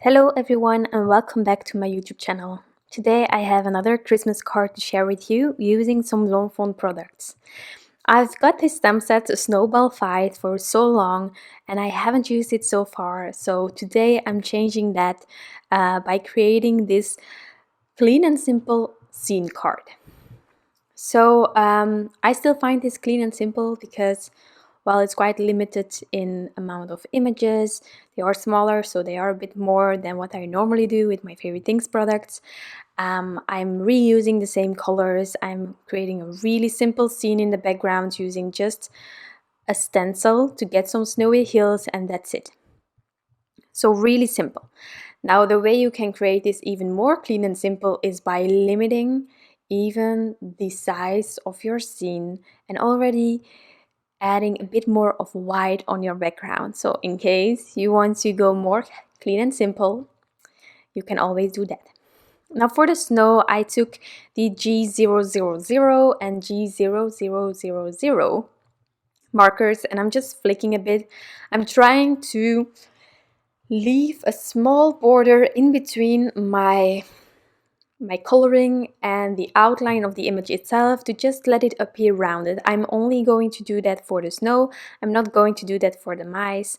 Hello everyone and welcome back to my YouTube channel. Today I have another Christmas card to share with you using some Lawn Fawn products. I've got this stamp set Snowball Fight for so long and I haven't used it so far, so today I'm changing that by creating this clean and simple scene card. So I still find this clean and simple because while it's quite limited in amount of images, they are smaller, so they are a bit more than what I normally do with my Favorite Things products. I'm reusing the same colors. I'm creating a really simple scene in the background using just a stencil to get some snowy hills, and that's it. So really simple. Now the way you can create this even more clean and simple is by limiting even the size of your scene and already adding a bit more of white on your background. So in case you want to go more clean and simple, you can always do that. Now for the snow, I took the G000 and G0000 markers and I'm just flicking a bit. I'm trying to leave a small border in between my coloring and the outline of the image itself to just let it appear rounded. I'm only going to do that for the snow. I'm not going to do that for the mice.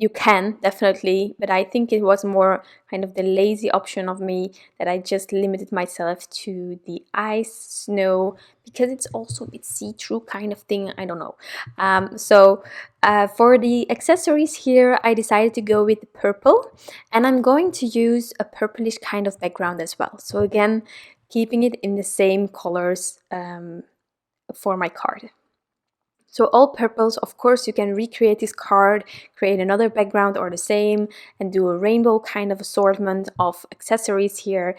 You can definitely, but I think it was more kind of the lazy option of me that I just limited myself to the ice, snow, because it's also a bit see-through kind of thing. I don't know. For the accessories here, I decided to go with purple, and I'm going to use a purplish kind of background as well. So again, keeping it in the same colors for my card. So all purples, of course, you can recreate this card, create another background or the same, and do a rainbow kind of assortment of accessories here.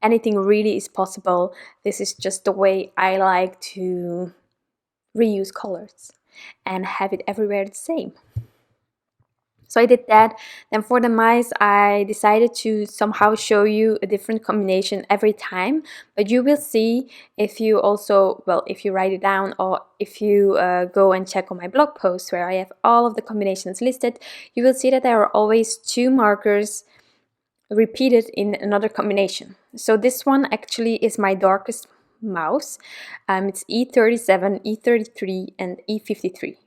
Anything really is possible. This is just the way I like to reuse colors and have it everywhere the same. So I did that. Then for the mice, I decided to somehow show you a different combination every time. But you will see if you also, well, if you write it down or if you go and check on my blog post where I have all of the combinations listed, you will see that there are always two markers repeated in another combination. So this one actually is my darkest mouse. It's E37, E33 and E53.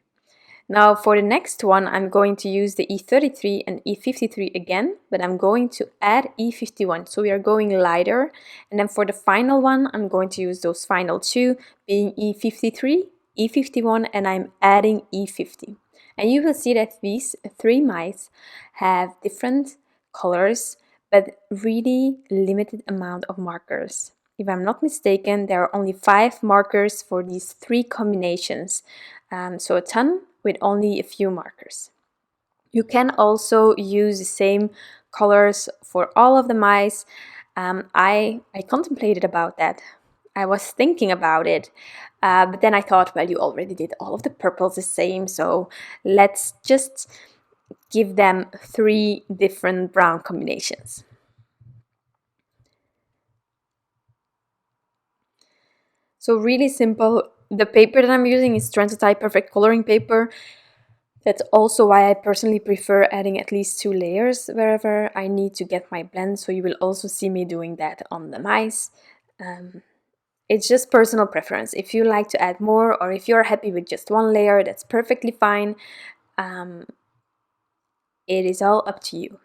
Now for the next one, I'm going to use the E33 and E53 again, but I'm going to add E51, so we are going lighter. And then for the final one, I'm going to use those final two, being E53, E51, and I'm adding E50. And you will see that these three mice have different colors, but really limited amount of markers. If I'm not mistaken, there are only 5 markers for these 3 combinations, so a ton with only a few markers. You can also use the same colors for all of the mice. I contemplated about that. I was thinking about it, but then I thought, well, you already did all of the purples the same, so let's just give them 3 different brown combinations. So really simple. The paper that I'm using is Transotype Perfect Coloring Paper. That's also why I personally prefer adding at least 2 layers wherever I need to get my blend, so you will also see me doing that on the mice. It's just personal preference. If you like to add more or if you're happy with just 1 layer, that's perfectly fine. It is all up to you.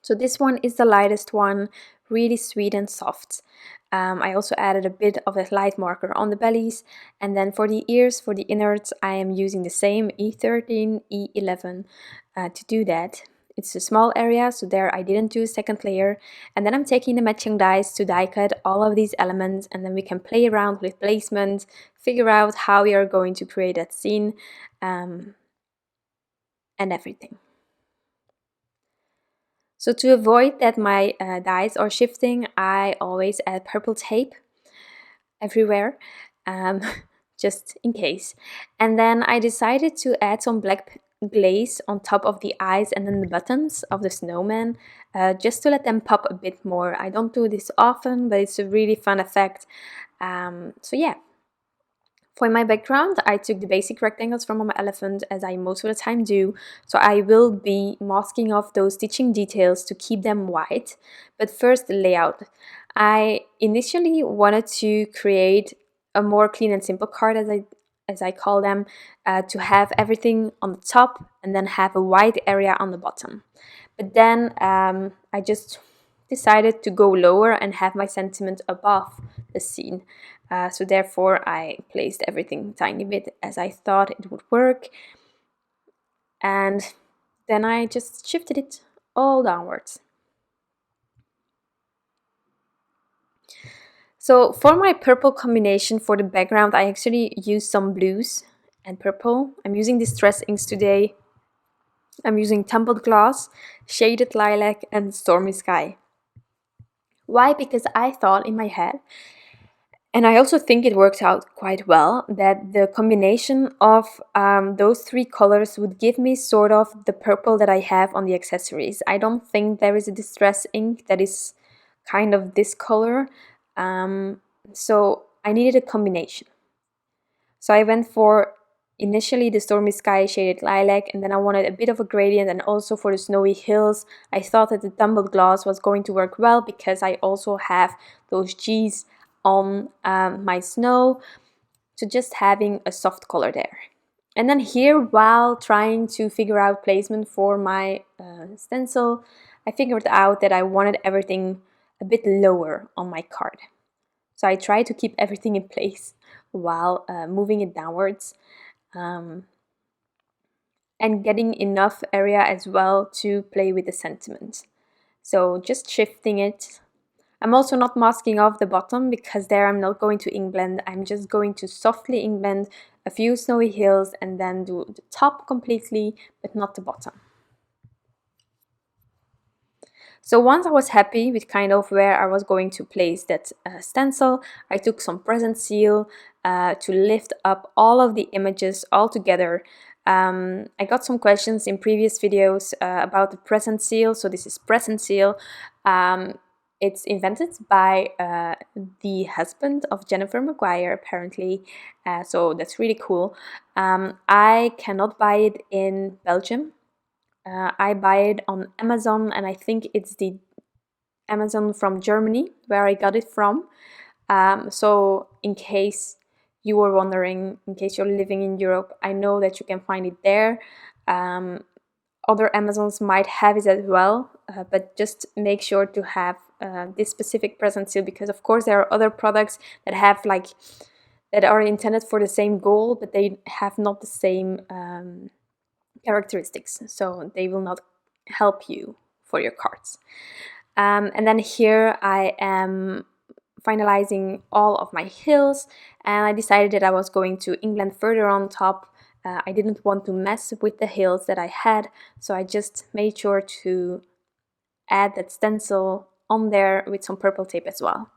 So this one is the lightest one, really sweet and soft. I also added a bit of a light marker on the bellies, and then for the ears, for the innards, I am using the same E13, E11 to do that. It's a small area, so there I didn't do a second layer. And then I'm taking the matching dies to die cut all of these elements, and then we can play around with placement, figure out how we are going to create that scene, and everything. So to avoid that my dies are shifting, I always add purple tape everywhere, just in case. And then I decided to add some black glaze on top of the eyes and then the buttons of the snowman, just to let them pop a bit more. I don't do this often, but it's a really fun effect. So yeah. For my background, I took the basic rectangles from my elephant, as I most of the time do, so I will be masking off those stitching details to keep them white. But first, the layout. I initially wanted to create a more clean and simple card, as I call them, to have everything on the top and then have a white area on the bottom. But then I just decided to go lower and have my sentiment above the scene. So therefore I placed everything tiny bit as I thought it would work, and then I just shifted it all downwards. So for my purple combination for the background, I actually used some blues and purple. I'm using Distress inks today. I'm using Tumbled Glass, Shaded Lilac, and Stormy Sky. Why? Because I thought in my head, and I also think it worked out quite well, that the combination of those three colors would give me sort of the purple that I have on the accessories. I don't think there is a Distress ink that is kind of this color. So I needed a combination. So I went for initially the Stormy Sky Shaded Lilac, and then I wanted a bit of a gradient, and also for the snowy hills I thought that the Tumbled Glass was going to work well because I also have those G's on my snow, so just having a soft color there. And then here, while trying to figure out placement for my stencil, I figured out that I wanted everything a bit lower on my card. So I tried to keep everything in place while moving it downwards, and getting enough area as well to play with the sentiment. So just shifting it. I'm also not masking off the bottom because there I'm not going to ink blend. I'm just going to softly ink blend a few snowy hills and then do the top completely, but not the bottom. So once I was happy with kind of where I was going to place that stencil, I took some present seal to lift up all of the images all together. I got some questions in previous videos about the present seal. So this is present seal. It's invented by the husband of Jennifer Maguire, apparently, so that's really cool. I cannot buy it in Belgium. I buy it on Amazon, and I think it's the Amazon from Germany where I got it from. So in case you were wondering, in case you're living in Europe, I know that you can find it there. Other Amazons might have it as well, but just make sure to have this specific present seal, because of course there are other products that have that are intended for the same goal, but they have not the same characteristics, so they will not help you for your cards. And then here I am finalizing all of my hills, and I decided that I was going to ink blend further on top. I didn't want to mess with the hills that I had, so I just made sure to add that stencil on there with some purple tape as well.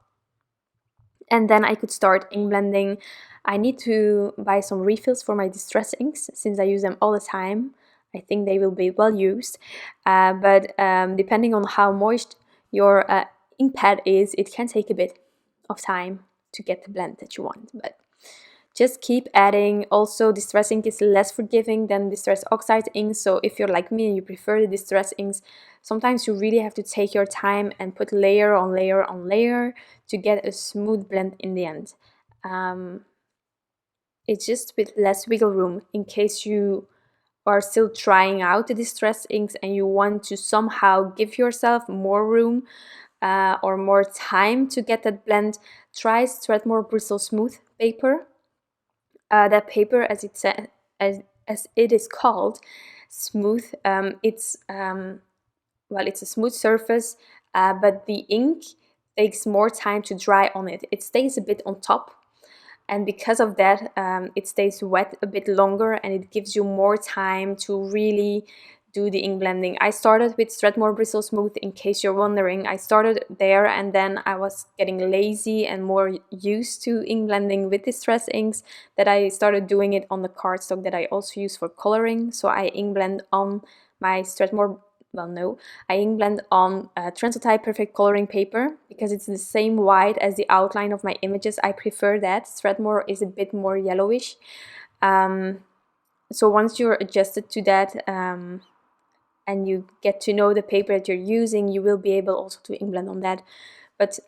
And then I could start ink blending. I need to buy some refills for my Distress inks since I use them all the time. I think they will be well used, but depending on how moist your ink pad is, it can take a bit of time to get the blend that you want, but just keep adding. Also, Distress ink is less forgiving than Distress Oxide ink, so if you're like me and you prefer the Distress inks, sometimes you really have to take your time and put layer on layer on layer to get a smooth blend in the end. It's just with less wiggle room in case you are still trying out the Distress inks and you want to somehow give yourself more room or more time to get that blend. Try Strathmore Bristle Smooth paper. That paper, as it is called, smooth. It's a smooth surface, but the ink takes more time to dry on it. It stays a bit on top, and because of that, it stays wet a bit longer, and it gives you more time to really do the ink blending. I started with Strathmore Bristle Smooth, in case you're wondering. I started there, and then I was getting lazy and more used to ink blending with Distress inks that I started doing it on the cardstock that I also use for coloring. So I ink blend on my Strathmore well, no, I ink blend on Transotype Perfect Coloring Paper because it's the same white as the outline of my images. I prefer that. Strathmore is a bit more yellowish. So once you're adjusted to that and you get to know the paper that you're using, you will be able also to ink blend on that. But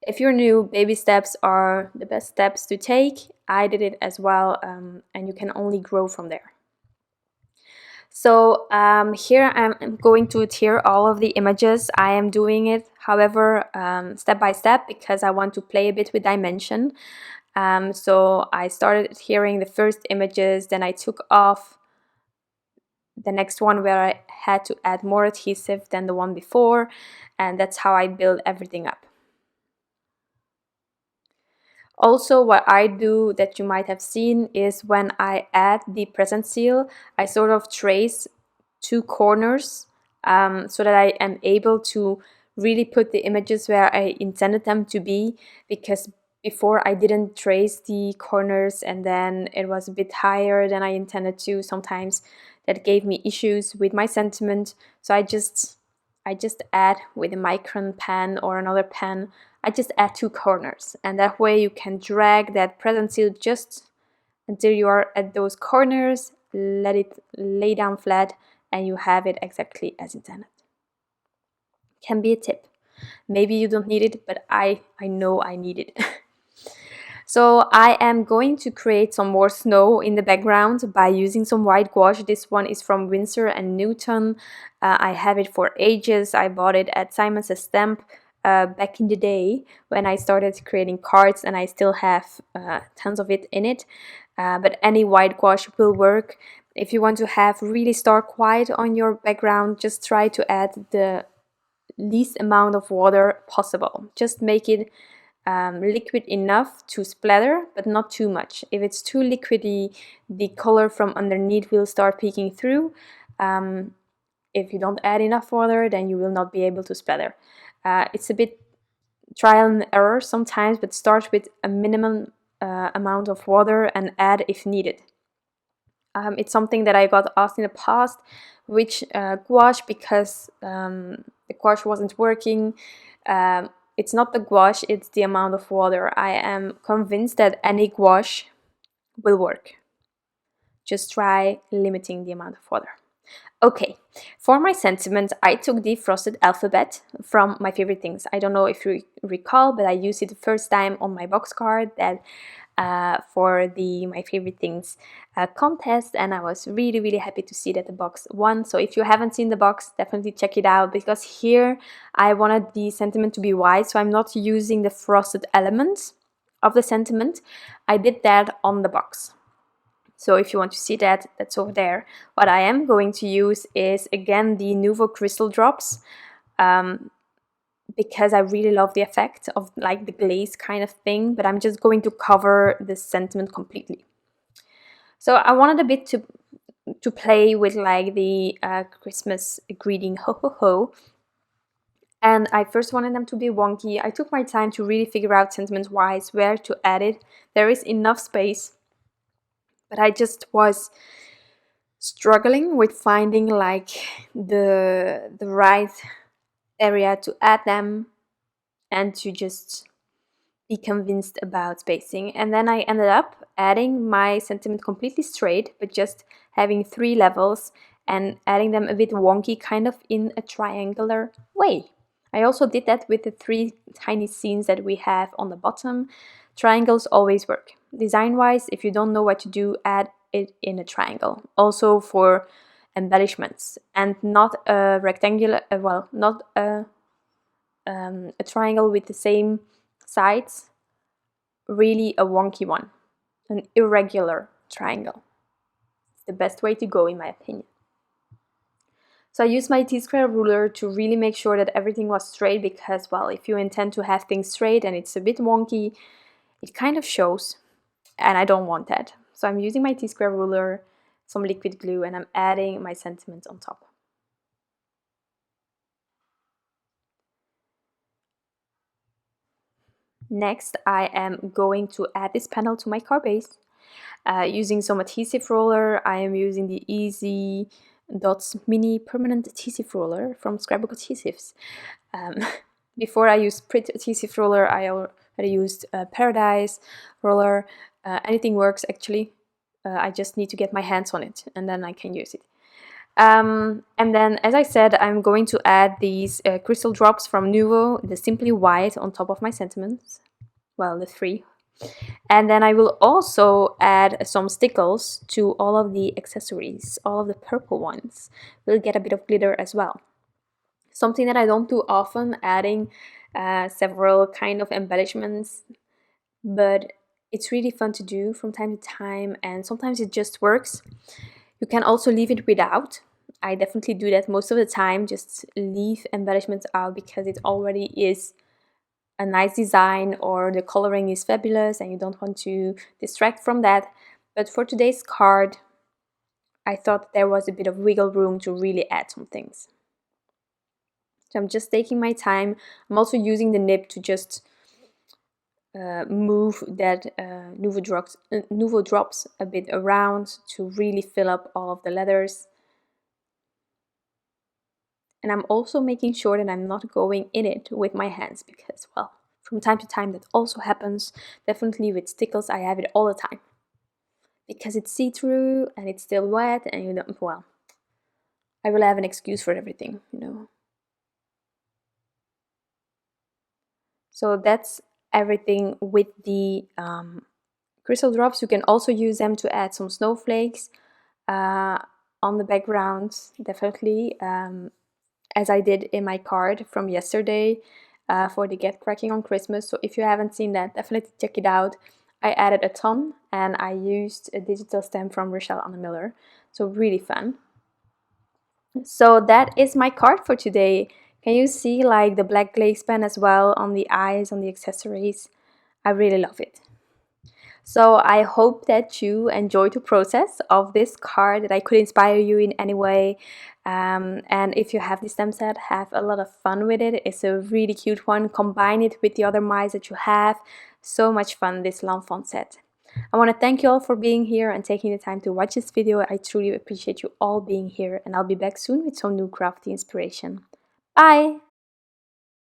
if you're new, baby steps are the best steps to take. I did it as well, and you can only grow from there. So here I'm going to adhere all of the images. I am doing it, however, step by step because I want to play a bit with dimension. So I started adhering the first images, then I took off the next one where I had to add more adhesive than the one before, and that's how I build everything up. Also, what I do that you might have seen is when I add the present seal, I sort of trace two corners so that I am able to really put the images where I intended them to be, because before I didn't trace the corners and then it was a bit higher than I intended to. Sometimes that gave me issues with my sentiment, so I just add with a micron pen or another pen, I just add two corners, and that way you can drag that present seal just until you are at those corners, let it lay down flat, and you have it exactly as intended. Can be a tip. Maybe you don't need it, but I know I need it. So I am going to create some more snow in the background by using some white gouache. This one is from Winsor and Newton. I have it for ages. I bought it at Simon's Stamp back in the day when I started creating cards, and I still have tons of it in it. But any white gouache will work. If you want to have really stark white on your background, just try to add the least amount of water possible. Just make it liquid enough to splatter, but not too much. If it's too liquidy, the color from underneath will start peeking through. If you don't add enough water, then you will not be able to splatter. It's a bit trial and error sometimes, but start with a minimum amount of water and add if needed. It's something that I got asked in the past, which gouache, because the gouache wasn't working. It's not the gouache, it's the amount of water. I am convinced that any gouache will work. Just try limiting the amount of water. Okay, for my sentiment, I took the frosted alphabet from My Favorite Things. I don't know if you recall, but I used it the first time on my box card that for the My Favorite Things contest, and I was really happy to see that the box won. So if you haven't seen the box, definitely check it out, because here I wanted the sentiment to be white, so I'm not using the frosted elements of the sentiment. I did that on the box. So if you want to see that, that's over there. What I am going to use is, again, the NUVO crystal drops, because I really love the effect of like the glaze kind of thing, but I'm just going to cover the sentiment completely. So I wanted a bit to play with like the Christmas greeting, ho ho ho. And I first wanted them to be wonky. I took my time to really figure out sentiment-wise where to add it. There is enough space, but I just was struggling with finding like the right area to add them and to just be convinced about spacing. And then I ended up adding my sentiment completely straight, but just having 3 levels and adding them a bit wonky, kind of in a triangular way. I also did that with the 3 tiny scenes that we have on the bottom. Triangles always work. Design-wise, if you don't know what to do, add it in a triangle. Also for embellishments, and not a rectangular, not a triangle with the same sides, really a wonky one, an irregular triangle. It's the best way to go, in my opinion. So I used my T-square ruler to really make sure that everything was straight, because, well, if you intend to have things straight and it's a bit wonky, it kind of shows, and I don't want that. So I'm using my T-square ruler, some liquid glue, and I'm adding my sentiments on top. Next, I am going to add this panel to my car base. Using some adhesive roller, I am using the Easy Dots mini permanent adhesive roller from Scrapbook Adhesives. Before I used Print adhesive roller, I already used Paradise roller. Anything works actually. I just need to get my hands on it and then I can use it. And then, as I said, I'm going to add these crystal drops from NUVO, the Simply White, on top of my sentiments. Well, the 3. And then I will also add some Stickles to all of the accessories, all of the purple ones. We'll get a bit of glitter as well. Something that I don't do often, adding several kind of embellishments, but it's really fun to do from time to time, and sometimes it just works. You can also leave it without. I definitely do that most of the time, just leave embellishments out because it already is a nice design or the coloring is fabulous and you don't want to distract from that. But for today's card, I thought there was a bit of wiggle room to really add some things. So I'm just taking my time. I'm also using the nib to just move that NUVO drops a bit around to really fill up all of the letters. And I'm also making sure that I'm not going in it with my hands because, well, from time to time that also happens. Definitely with Stickles, I have it all the time. Because it's see-through and it's still wet and you don't, well, I will have an excuse for everything, you know. So that's everything with the crystal drops. You can also use them to add some snowflakes on the background, definitely, as I did in my card from yesterday for the Get Cracking on Christmas. So if you haven't seen that, definitely check it out. I added a ton and I used a digital stamp from Rochelle Anne Miller, so really fun. So that is my card for today. Can you see like the black glaze pen as well on the eyes, on the accessories? I really love it. So I hope that you enjoyed the process of this card, that I could inspire you in any way. And if you have this stamp set, have a lot of fun with it. It's a really cute one. Combine it with the other mice that you have. So much fun, this Lawn Fawn set. I want to thank you all for being here and taking the time to watch this video. I truly appreciate you all being here, and I'll be back soon with some new crafty inspiration. Bye!